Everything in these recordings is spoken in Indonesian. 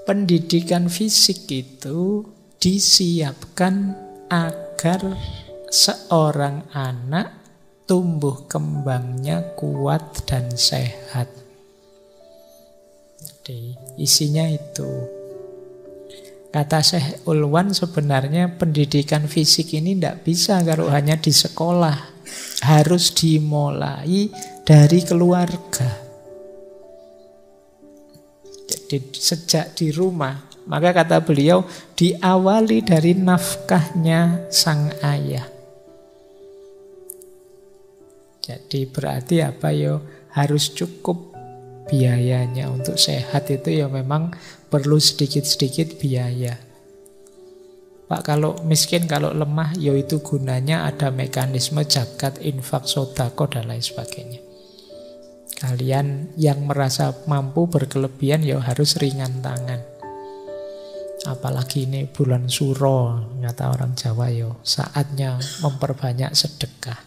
Pendidikan fisik itu disiapkan agar seorang anak tumbuh kembangnya kuat dan sehat. Jadi isinya itu. Kata Syekh Ulwan, sebenarnya pendidikan fisik ini tidak bisa kalau hanya di sekolah. Harus dimulai dari keluarga. Jadi sejak di rumah. Maka kata beliau, diawali dari nafkahnya sang ayah. Jadi berarti apa yo? Harus cukup biayanya. Untuk sehat itu ya memang perlu sedikit-sedikit biaya. Pak, kalau miskin, kalau lemah, ya itu gunanya ada mekanisme zakat, infak, sodako, dan lain sebagainya. Kalian yang merasa mampu berkelebihan ya harus ringan tangan. Apalagi ini bulan suro, kata orang Jawa ya, saatnya memperbanyak sedekah.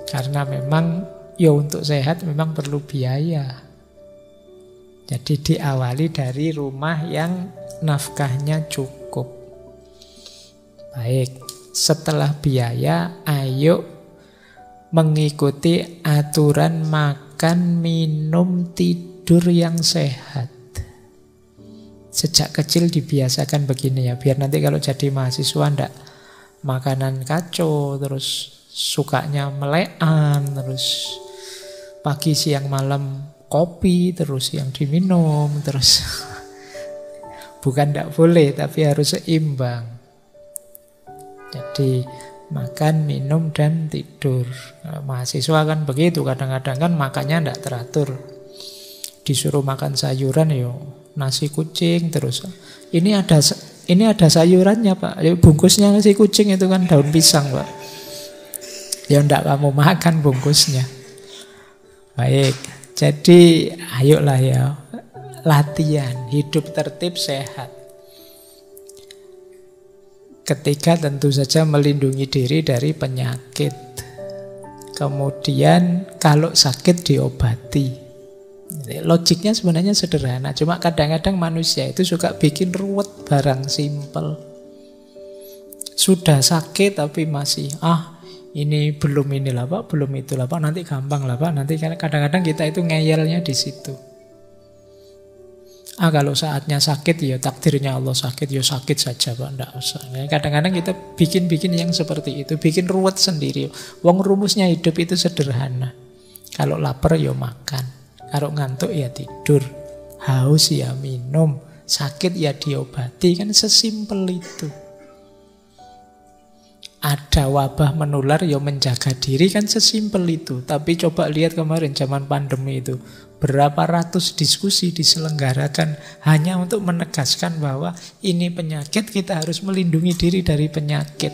Karena memang ya untuk sehat memang perlu biaya. Jadi diawali dari rumah yang nafkahnya cukup. Baik, setelah biaya, ayo mengikuti aturan makan, minum, tidur yang sehat. Sejak kecil dibiasakan begini ya, biar nanti kalau jadi mahasiswa ndak makanan kacau, terus sukanya melekan, terus pagi, siang, malam kopi, terus yang diminum, terus bukan ndak boleh, tapi harus seimbang. Jadi makan, minum, dan tidur. Mahasiswa kan begitu, kadang-kadang kan makannya tidak teratur. Disuruh makan sayuran, yo nasi kucing terus. Ini ada sayurannya Pak. Bungkusnya nasi kucing itu kan daun pisang Pak. Ya ndak kamu makan bungkusnya. Baik, jadi ayolah ya latihan hidup tertib sehat. Ketiga tentu saja melindungi diri dari penyakit. Kemudian kalau sakit diobati. Logiknya sebenarnya sederhana. Cuma kadang-kadang manusia itu suka bikin ruwet barang simpel. Sudah sakit tapi masih ini belum inilah Pak, belum itulah Pak, nanti gampang lah Pak. Nanti kadang-kadang kita itu ngeyelnya di situ. Kalau saatnya sakit ya takdirnya Allah sakit, ya sakit saja Pak, enggak usah. Kadang-kadang kita bikin-bikin yang seperti itu, bikin ruwet sendiri. Wong rumusnya hidup itu sederhana. Kalau lapar ya makan, kalau ngantuk ya tidur, haus ya minum, sakit ya diobati, kan sesimpel itu. Ada wabah menular ya menjaga diri, kan sesimpel itu. Tapi coba lihat kemarin zaman pandemi itu, berapa ratus diskusi diselenggarakan hanya untuk menegaskan bahwa ini penyakit, kita harus melindungi diri dari penyakit.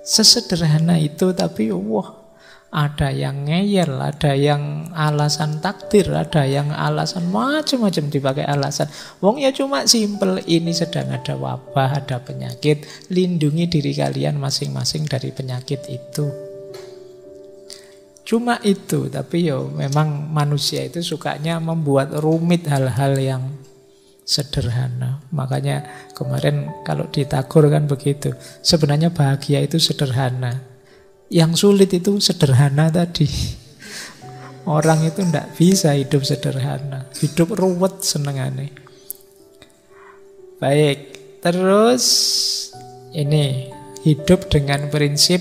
Sesederhana itu, tapi wah, ada yang ngeyel, ada yang alasan takdir, ada yang alasan macam-macam dipakai alasan. Wong ya cuma simpel, ini sedang ada wabah, ada penyakit, lindungi diri kalian masing-masing dari penyakit itu. Cuma itu, tapi yo memang manusia itu sukanya membuat rumit hal-hal yang sederhana. Makanya kemarin kalau di Tagore kan begitu. Sebenarnya bahagia itu sederhana. Yang sulit itu sederhana tadi. Orang itu tidak bisa hidup sederhana. Hidup ruwet senengane. Baik, terus ini hidup dengan prinsip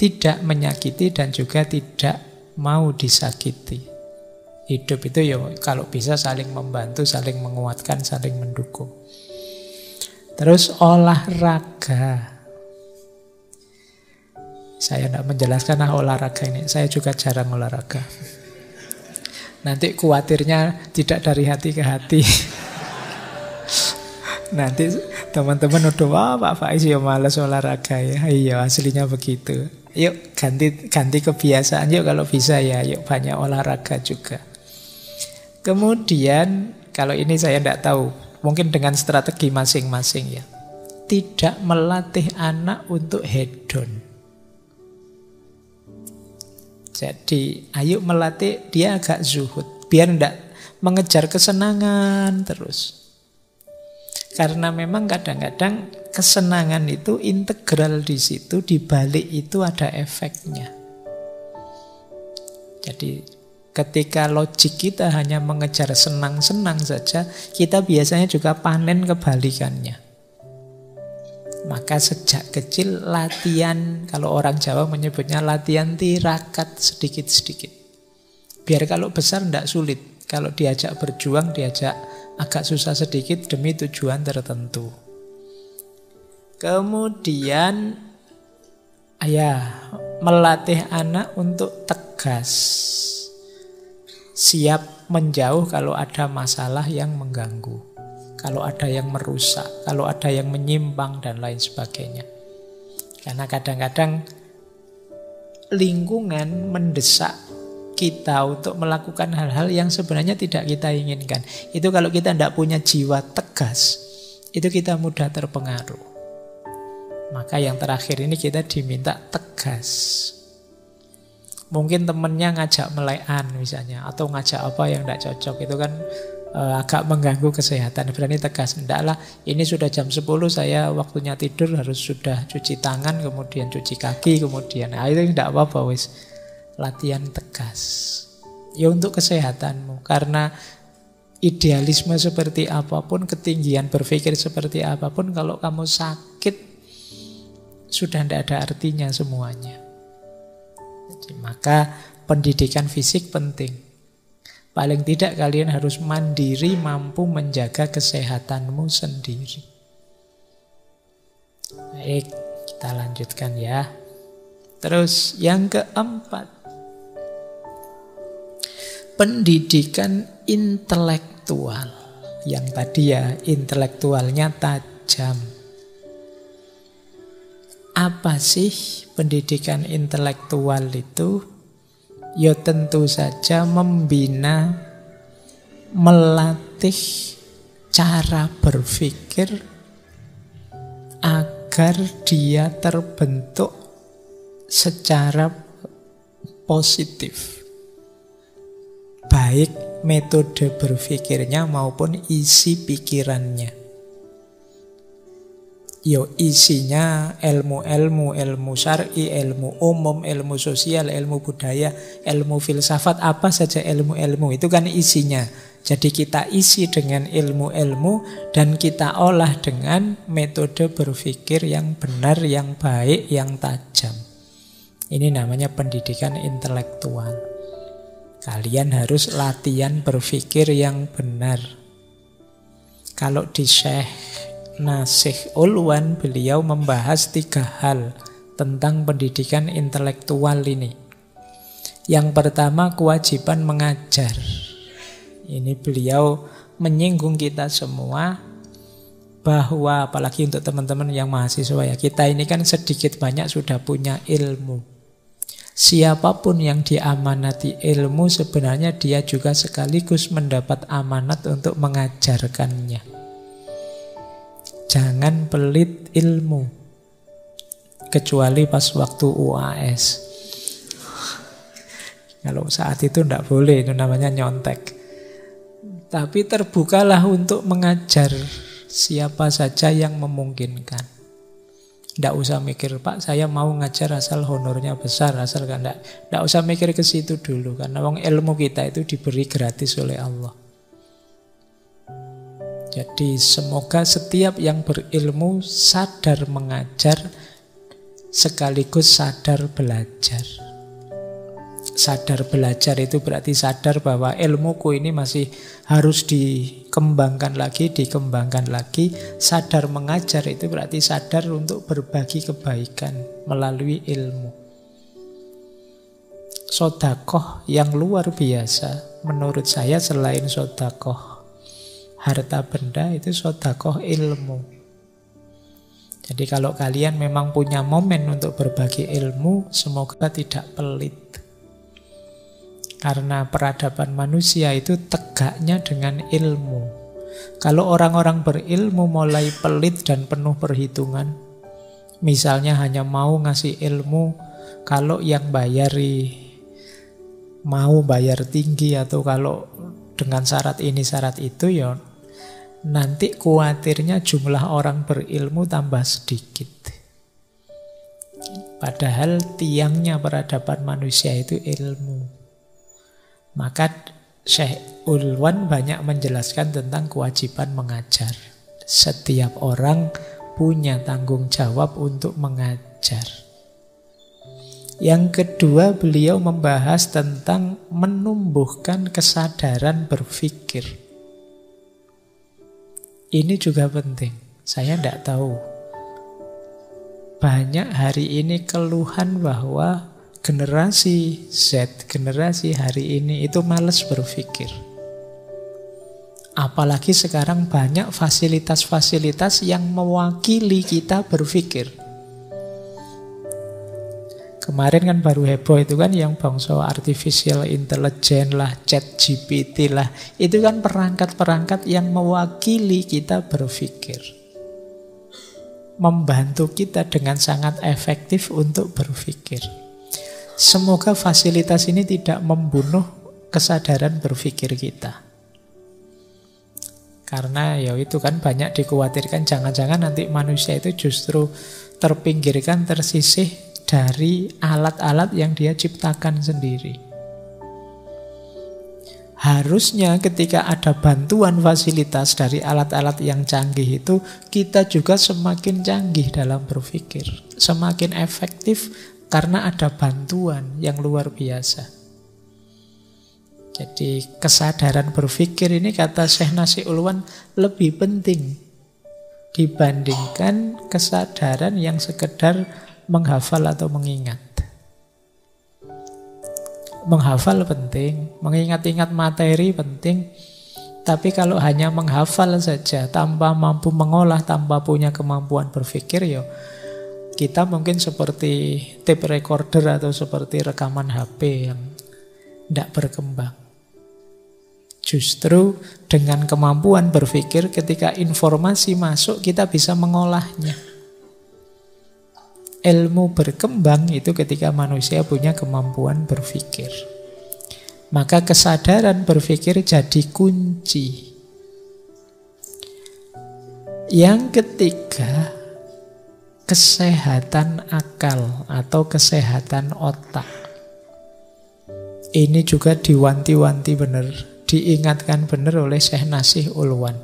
tidak menyakiti dan juga tidak mau disakiti. Hidup itu ya kalau bisa saling membantu, saling menguatkan, saling mendukung. Terus olahraga. Saya tidak menjelaskan olahraga ini. Saya juga jarang olahraga. Nanti khawatirnya tidak dari hati ke hati. Nanti teman-teman udah, wah Pak Faiz ya malas olahraga ya. Iya aslinya begitu. Yuk ganti kebiasaan yuk kalau bisa ya. Yuk banyak olahraga juga. Kemudian kalau ini saya tidak tahu mungkin dengan strategi masing-masing ya. Tidak melatih anak untuk hedon. Jadi ayo melatih dia agak zuhud, biar tidak mengejar kesenangan terus. Karena memang kadang-kadang kesenangan itu integral di situ, di balik itu ada efeknya. Jadi ketika logik kita hanya mengejar senang-senang saja, kita biasanya juga panen kebalikannya. Maka sejak kecil latihan, kalau orang Jawa menyebutnya latihan tirakat sedikit-sedikit. Biar kalau besar tidak sulit. Kalau diajak berjuang, diajak agak susah sedikit demi tujuan tertentu. Kemudian melatih anak untuk tegas. Siap menjauh kalau ada masalah yang mengganggu. Kalau ada yang merusak, kalau ada yang menyimpang dan lain sebagainya. Karena kadang-kadang lingkungan mendesak kita untuk melakukan hal-hal yang sebenarnya tidak kita inginkan. Itu kalau kita tidak punya jiwa tegas, itu kita mudah terpengaruh. Maka yang terakhir ini kita diminta tegas. Mungkin temennya ngajak melekan misalnya, atau ngajak apa yang tidak cocok, itu kan agak mengganggu kesehatan. Berani tegas, ndaklah, ini sudah jam 10, saya waktunya tidur harus sudah cuci tangan, kemudian cuci kaki, kemudian itu tidak apa-apa wis. Latihan tegas. Ya untuk kesehatanmu, karena idealisme seperti apapun, ketinggian berpikir seperti apapun, kalau kamu sakit sudah tidak ada artinya semuanya. Jadi, maka pendidikan fisik penting. Paling tidak kalian harus mandiri, mampu menjaga kesehatanmu sendiri. Baik, kita lanjutkan ya. Terus yang keempat, pendidikan intelektual. Yang tadi ya, intelektualnya tajam. Apa sih pendidikan intelektual itu? Ya tentu saja membina, melatih cara berpikir agar dia terbentuk secara positif. Baik metode berpikirnya maupun isi pikirannya. Yo isinya ilmu syar'i, ilmu umum, ilmu sosial, ilmu budaya, ilmu filsafat, apa saja ilmu-ilmu itu kan isinya. Jadi kita isi dengan ilmu-ilmu dan kita olah dengan metode berpikir yang benar, yang baik, yang tajam. Ini namanya pendidikan intelektual. Kalian harus latihan berpikir yang benar. Kalau di Syekh Nasih Ulwan, beliau membahas 3 hal tentang pendidikan intelektual ini. Yang pertama, kewajiban mengajar. Ini beliau menyinggung kita semua bahwa, apalagi untuk teman-teman yang mahasiswa ya, kita ini kan sedikit banyak sudah punya ilmu. Siapapun yang diamanati ilmu, sebenarnya dia juga sekaligus mendapat amanat untuk mengajarkannya. Jangan pelit ilmu, kecuali pas waktu UAS. Kalau saat itu tidak boleh, itu namanya nyontek. Tapi terbukalah untuk mengajar siapa saja yang memungkinkan. Tidak usah mikir, Pak saya mau ngajar asal honornya besar, asal kan tidak usah mikir ke situ dulu. Karena ilmu kita itu diberi gratis oleh Allah. Jadi semoga setiap yang berilmu sadar mengajar sekaligus sadar belajar. Sadar belajar itu berarti sadar bahwa ilmuku ini masih harus dikembangkan lagi. Sadar mengajar itu berarti sadar untuk berbagi kebaikan melalui ilmu. Sedekah yang luar biasa menurut saya selain sedekah harta benda, itu sedekah ilmu. Jadi kalau kalian memang punya momen untuk berbagi ilmu, semoga tidak pelit. Karena peradaban manusia itu tegaknya dengan ilmu. Kalau orang-orang berilmu mulai pelit dan penuh perhitungan, misalnya hanya mau ngasih ilmu kalau yang mau bayar tinggi, atau kalau dengan syarat ini syarat itu, ya nanti khawatirnya jumlah orang berilmu tambah sedikit. Padahal tiangnya peradaban manusia itu ilmu. Maka Syekh Ulwan banyak menjelaskan tentang kewajiban mengajar. Setiap orang punya tanggung jawab untuk mengajar. Yang kedua, beliau membahas tentang menumbuhkan kesadaran berpikir. Ini juga penting. Saya tidak tahu. Banyak hari ini keluhan bahwa generasi Z, generasi hari ini itu malas berpikir. Apalagi sekarang banyak fasilitas-fasilitas yang mewakili kita berpikir. Kemarin kan baru heboh itu kan yang bangsa artificial intelligence lah, ChatGPT lah. Itu kan perangkat-perangkat yang mewakili kita berpikir. Membantu kita dengan sangat efektif untuk berpikir. Semoga fasilitas ini tidak membunuh kesadaran berpikir kita. Karena ya itu kan banyak dikhawatirkan jangan-jangan nanti manusia itu justru terpinggirkan, tersisih dari alat-alat yang dia ciptakan sendiri. Harusnya ketika ada bantuan fasilitas dari alat-alat yang canggih itu, kita juga semakin canggih dalam berpikir, semakin efektif karena ada bantuan yang luar biasa. Jadi kesadaran berpikir ini kata Syekh Nasi Ulwan lebih penting dibandingkan kesadaran yang sekedar menghafal atau mengingat. Menghafal penting, mengingat-ingat materi penting, tapi kalau hanya menghafal saja tanpa mampu mengolah, tanpa punya kemampuan berpikir, ya kita mungkin seperti tape recorder atau seperti rekaman HP yang tidak berkembang. Justru dengan kemampuan berpikir, ketika informasi masuk kita bisa mengolahnya. Ilmu berkembang itu ketika manusia punya kemampuan berpikir. Maka kesadaran berpikir jadi kunci. Yang ketiga, kesehatan akal atau kesehatan otak. Ini juga diwanti-wanti benar, diingatkan benar oleh Syekh Nasih Ulwan.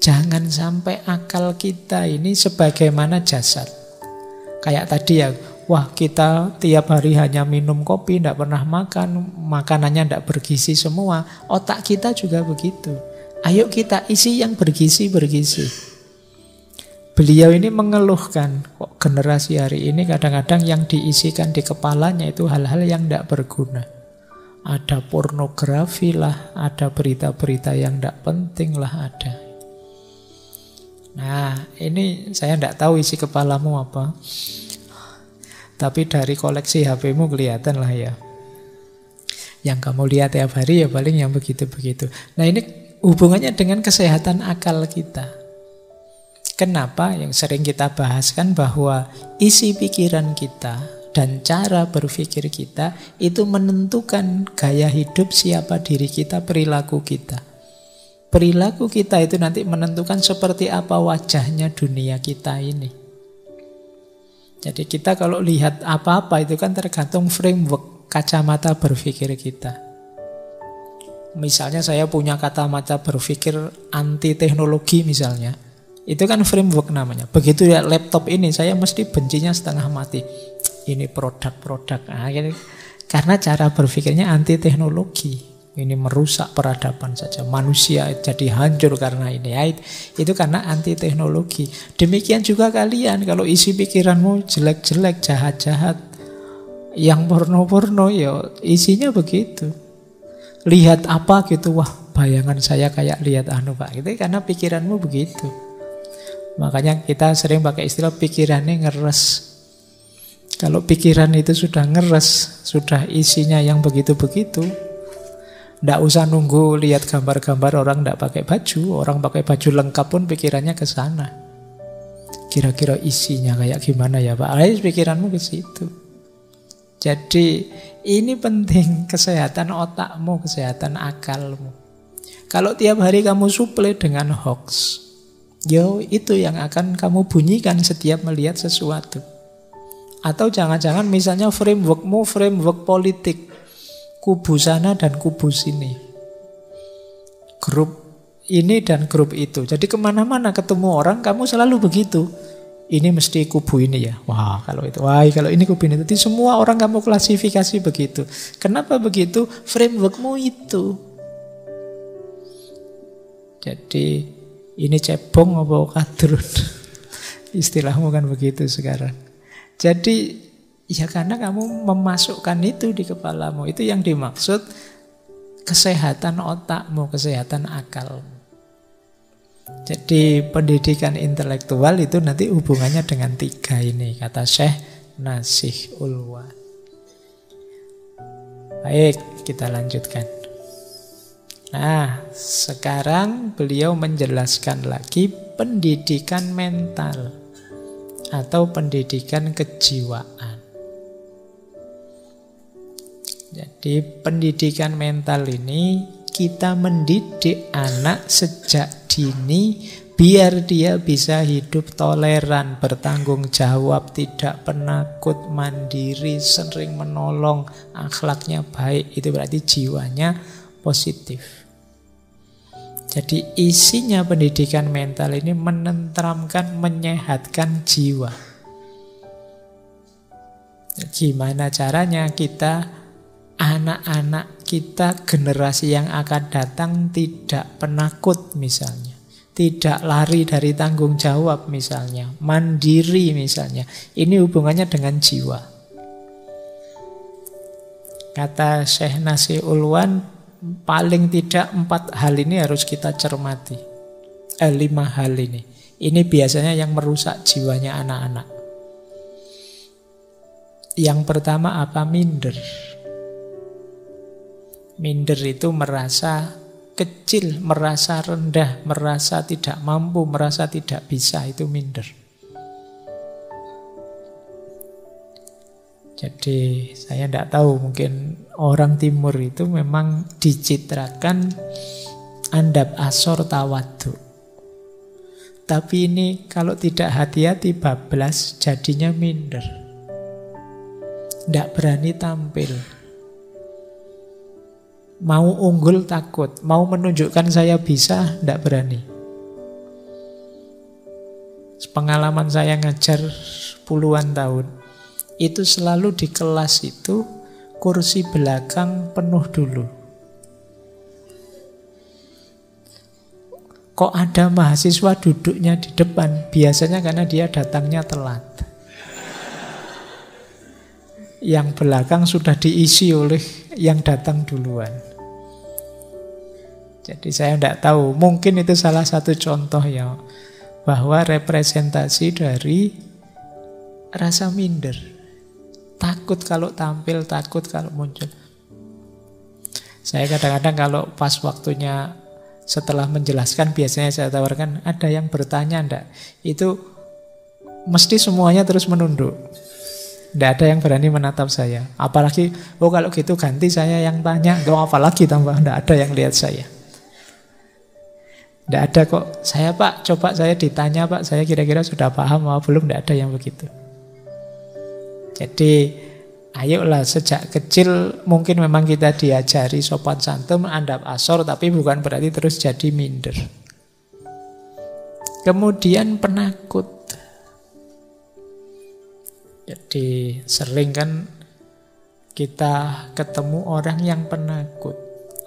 Jangan sampai akal kita ini sebagaimana jasad. Kayak tadi ya, wah kita tiap hari hanya minum kopi, tidak pernah makan, makanannya tidak bergizi semua. Otak kita juga begitu. Ayo kita isi yang bergizi-bergizi. Beliau ini mengeluhkan, kok generasi hari ini kadang-kadang yang diisikan di kepalanya itu hal-hal yang tidak berguna. Ada pornografi lah, ada berita-berita yang tidak penting lah ada. Nah, ini saya tidak tahu isi kepalamu apa. Tapi dari koleksi HP-mu kelihatan lah ya. Yang kamu lihat tiap hari ya paling yang begitu-begitu. Nah, ini hubungannya dengan kesehatan akal kita. Kenapa? Yang sering kita bahaskan bahwa isi pikiran kita dan cara berpikir kita itu menentukan gaya hidup, siapa diri kita, perilaku kita. Perilaku kita itu nanti menentukan seperti apa wajahnya dunia kita ini. Jadi kita kalau lihat apa-apa itu kan tergantung framework kacamata berpikir kita. Misalnya saya punya kacamata berpikir anti teknologi misalnya. Itu kan framework namanya. Begitu ya laptop ini saya mesti bencinya setengah mati. Ini produk-produk. Nah, karena cara berpikirnya anti teknologi. Ini merusak peradaban saja. Manusia jadi hancur karena ini. Ya, itu karena anti teknologi. Demikian juga kalian. Kalau isi pikiranmu jelek-jelek, jahat-jahat, yang porno-porno, ya isinya begitu. Lihat apa gitu, wah bayangan saya kayak lihat Pak. Itu karena pikiranmu begitu. Makanya kita sering pakai istilah pikirannya ngeres. Kalau pikiran itu sudah ngeres, sudah isinya yang begitu-begitu, Nggak usah nunggu lihat gambar-gambar orang nggak pakai baju. Orang pakai baju lengkap pun pikirannya ke sana. Kira-kira isinya kayak gimana ya Pak? Ayo pikiranmu ke situ. Jadi ini penting, kesehatan otakmu, kesehatan akalmu. Kalau tiap hari kamu suplai dengan hoax, yo itu yang akan kamu bunyikan setiap melihat sesuatu. Atau jangan-jangan misalnya frameworkmu framework politik. Kubu sana dan kubu sini. Grup ini dan grup itu. Jadi kemana-mana ketemu orang, kamu selalu begitu. Ini mesti kubu ini ya. Wah, kalau itu. Wah, kalau ini kubu ini. Jadi semua orang kamu klasifikasi begitu. Kenapa begitu? Frameworkmu itu. Jadi ini cebong apa kadrun? Istilahmu kan begitu sekarang. Jadi ya karena kamu memasukkan itu di kepalamu. Itu yang dimaksud kesehatan otakmu, kesehatan akalmu. Jadi pendidikan intelektual itu nanti hubungannya dengan 3 ini, kata Syekh Nasih Ulwan. Baik, kita lanjutkan. Nah, sekarang beliau menjelaskan lagi pendidikan mental atau pendidikan kejiwaan. Jadi pendidikan mental ini kita mendidik anak sejak dini biar dia bisa hidup toleran, bertanggung jawab, tidak penakut, mandiri, sering menolong, akhlaknya baik. Itu berarti jiwanya positif. Jadi isinya pendidikan mental ini menenteramkan, menyehatkan jiwa. Gimana caranya kita, anak-anak kita, generasi yang akan datang tidak penakut misalnya, tidak lari dari tanggung jawab misalnya, mandiri misalnya. Ini hubungannya dengan jiwa. Kata Syekh Nasih Ulwan, paling tidak 4 hal ini harus kita cermati. 5 hal ini. Ini biasanya yang merusak jiwanya anak-anak. Yang pertama apa? Minder. Minder itu merasa kecil, merasa rendah, merasa tidak mampu, merasa tidak bisa. Itu minder. Jadi saya tidak tahu, mungkin orang timur itu memang dicitrakan andap asor tawadu. Tapi ini kalau tidak hati-hati bablas, jadinya minder. Tidak berani tampil. Mau unggul takut, mau menunjukkan saya bisa, tidak berani. Pengalaman saya ngajar puluhan tahun, itu selalu di kelas itu kursi belakang penuh dulu. Kok ada mahasiswa duduknya di depan? Biasanya karena dia datangnya telat. Yang belakang sudah diisi oleh yang datang duluan. Jadi saya tidak tahu, mungkin itu salah satu contoh ya, bahwa representasi dari rasa minder. Takut kalau tampil, takut kalau muncul. Saya kadang-kadang kalau pas waktunya setelah menjelaskan, biasanya saya tawarkan, ada yang bertanya enggak? Itu mesti semuanya terus menunduk. Tidak ada yang berani menatap saya. Apalagi, oh kalau gitu ganti saya yang tanya. Apalagi tambah, tidak ada yang lihat saya. Tidak ada kok. Saya Pak, coba saya ditanya Pak, saya kira-kira sudah paham apa belum? Tidak ada yang begitu. Jadi, ayolah sejak kecil mungkin memang kita diajari sopan santun, andap asor, tapi bukan berarti terus jadi minder. Kemudian penakut. Jadi sering kan kita ketemu orang yang penakut.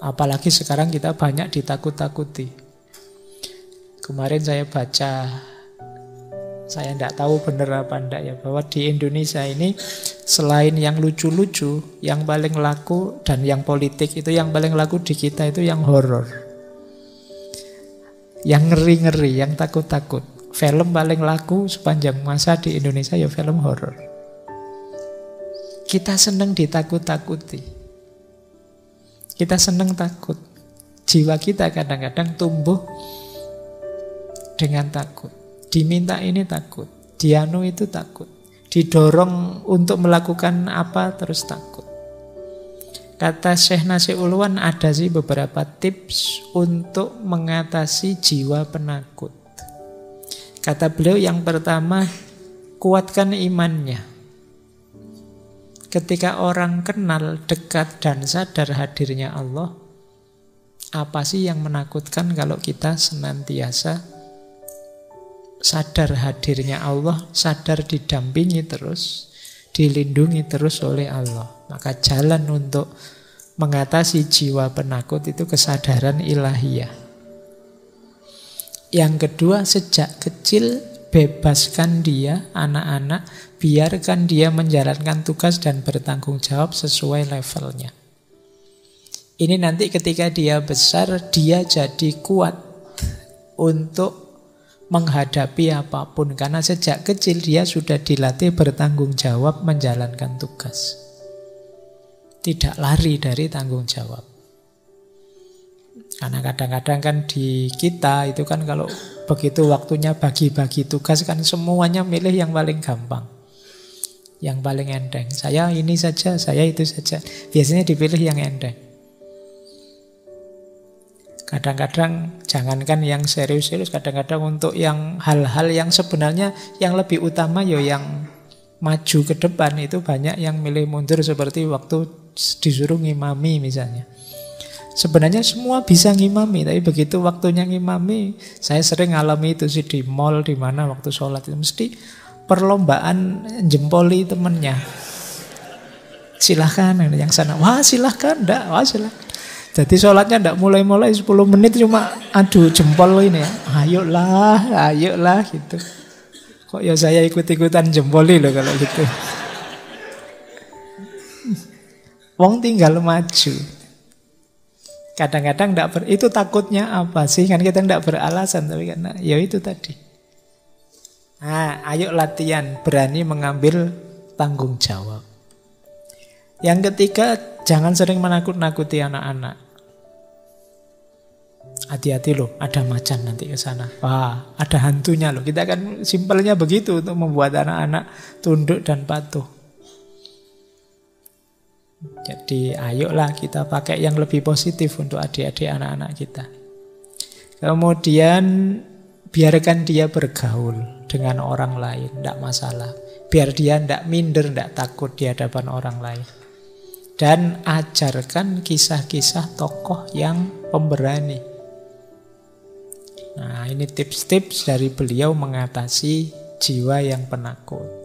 Apalagi sekarang kita banyak ditakut-takuti. Kemarin saya baca, saya tidak tahu benar apa enggak ya, bahwa di Indonesia ini selain yang lucu-lucu, yang paling laku dan yang politik itu yang paling laku di kita itu yang horor. Yang ngeri-ngeri, yang takut-takut. Film paling laku sepanjang masa di Indonesia ya film horor. Kita senang ditakut-takuti. Kita senang takut. Jiwa kita kadang-kadang tumbuh dengan takut. Diminta ini takut, dianu itu takut, didorong untuk melakukan apa terus takut. Kata Syekh Nasih Ulwan, ada sih beberapa tips untuk mengatasi jiwa penakut. Kata beliau yang pertama, kuatkan imannya. Ketika orang kenal, dekat dan sadar hadirnya Allah, apa sih yang menakutkan kalau kita senantiasa sadar hadirnya Allah, sadar didampingi terus, dilindungi terus oleh Allah. Maka jalan untuk mengatasi jiwa penakut itu kesadaran ilahiyah. Yang kedua, sejak kecil bebaskan dia, anak-anak, biarkan dia menjalankan tugas dan bertanggung jawab sesuai levelnya. Ini nanti ketika dia besar, dia jadi kuat untuk menghadapi apapun. Karena sejak kecil dia sudah dilatih bertanggung jawab menjalankan tugas. Tidak lari dari tanggung jawab. Karena kadang-kadang kan di kita itu kan kalau begitu waktunya bagi-bagi tugas kan semuanya milih yang paling gampang. Yang paling enteng. Saya ini saja, saya itu saja. Biasanya dipilih yang enteng. Kadang-kadang jangankan yang serius-serius, kadang-kadang untuk yang hal-hal yang sebenarnya yang lebih utama yang maju ke depan itu banyak yang milih mundur, seperti waktu disuruh ngimami misalnya. Sebenarnya semua bisa ngimami, tapi begitu waktunya ngimami, saya sering ngalami itu sih di mall di mana waktu sholat itu mesti perlombaan jempoli temennya. Silahkan yang sana, wah silahkan, enggak, wah silahkan. Jadi sholatnya tidak mulai-mulai 10 menit cuma adu jempol ini ya. Ayolah gitu. Kok ya saya ikut-ikutan jempoli loh kalau gitu. Wong tinggal maju. Kadang-kadang itu takutnya apa sih? Kan kita tidak beralasan, tapi karena ya itu tadi. Nah, ayo latihan berani mengambil tanggung jawab. Yang ketiga, jangan sering menakut-nakuti anak-anak. Hati-hati loh, ada macan nanti ke sana. Wah, ada hantunya loh. Kita kan simpelnya begitu untuk membuat anak-anak tunduk dan patuh. Jadi ayolah kita pakai yang lebih positif untuk adik-adik anak-anak kita. Kemudian biarkan dia bergaul dengan orang lain, tidak masalah. Biar dia tidak minder, tidak takut di hadapan orang lain. Dan ajarkan kisah-kisah tokoh yang pemberani. Nah, ini tips-tips dari beliau mengatasi jiwa yang penakut.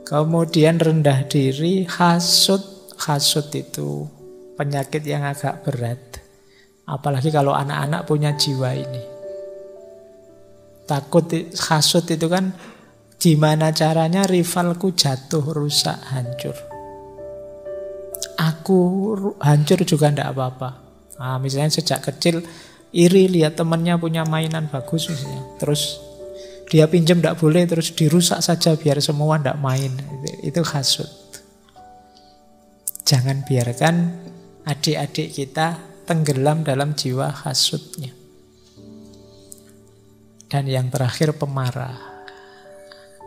Kemudian rendah diri, hasut. Hasut itu penyakit yang agak berat. Apalagi kalau anak-anak punya jiwa ini. Takut, hasut itu kan gimana caranya rivalku jatuh, rusak, hancur. Aku hancur juga tidak apa-apa. Nah, misalnya sejak kecil iri lihat temannya punya mainan bagus misalnya. Terus dia pinjam tidak boleh, terus dirusak saja biar semua tidak main. Itu hasut. Jangan biarkan adik-adik kita tenggelam dalam jiwa hasutnya. Dan yang terakhir, pemarah.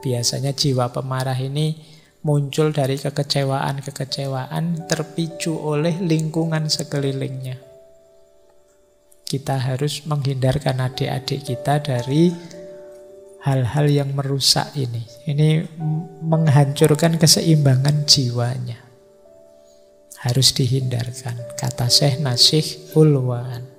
Biasanya jiwa pemarah ini muncul dari kekecewaan terpicu oleh lingkungan sekelilingnya. Kita harus menghindarkan adik-adik kita dari hal-hal yang merusak ini. Ini menghancurkan keseimbangan jiwanya. Harus dihindarkan, kata Syekh Nasih Ulwan.